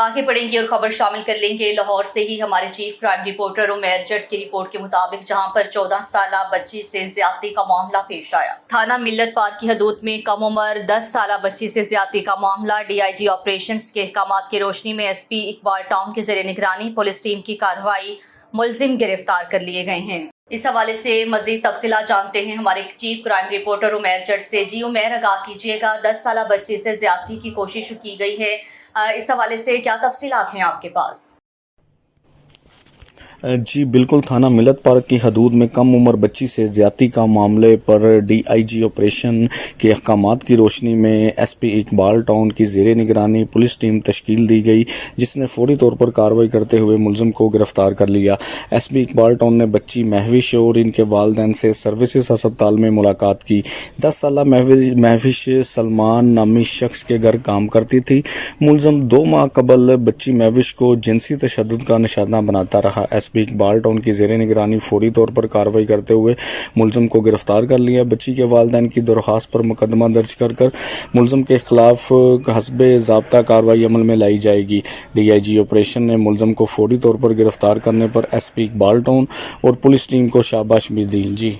आगे बढ़ेंगे और खबर शामिल कर लेंगे लाहौर से ही हमारे चीफ क्राइम रिपोर्टर उमैर जट की रिपोर्ट के मुताबिक, जहां पर 14 साला बच्ची से ज्यादती का मामला पेश आया। थाना मिल्लत पार्क की हदूद में कम उम्र 10 साला बच्ची से ज्यादती का मामला DIG ऑपरेशंस के अहकामात की रोशनी में SP इकबाल टाउन के ज़ेरे निगरानी पुलिस टीम की कार्रवाई, मुलजिम गिरफ्तार कर लिए गए हैं। इस हवाले से मजीद तफसीलात जानते हैं हमारे चीफ क्राइम रिपोर्टर उमैर जट से। जी उमैर, आगाह कीजिएगा, 10 साला बच्ची से ज्यादती की कोशिश की गई है, इस हवाले से क्या तफसीलात हैं आपके पास? जी बिल्कुल, थाना मिल्लत पार्क की हदूद में कम उम्र बच्ची से ज़्यादती का मामले पर DIG ऑपरेशन के अहकामात की रोशनी में SP इकबाल टाउन की ज़ेरे निगरानी पुलिस टीम तश्कील दी गई, जिसने फौरी तौर पर कार्रवाई करते हुए मुलज़िम को गिरफ़्तार कर लिया। SP इकबाल टाउन ने बच्ची महविश और इनके वालिदैन से सर्विसेज अस्पताल में मुलाकात की। 10 साला महविश सलमान नामी शख्स के घर काम करती थी। मुलज़िम 2 माह कबल बच्ची महविश को जिनसी तशद्दुद का निशाना बनाता रहा। SP इकबाल टाउन की ज़ेरे निगरानी फौरी तौर पर कार्रवाई करते हुए मुलज़िम को गिरफ़्तार कर लिया। बच्ची के वालिदैन की दरख्वास्त पर मुकदमा दर्ज कर मुलज़िम के खिलाफ हस्बे ज़ाब्ता कार्रवाई अमल में लाई जाएगी। DIG ऑपरेशन ने मुलज़िम को फौरी तौर पर गिरफ़्तार करने पर SP इकबाल टाउन और पुलिस टीम को शाबाश भी दी। जी।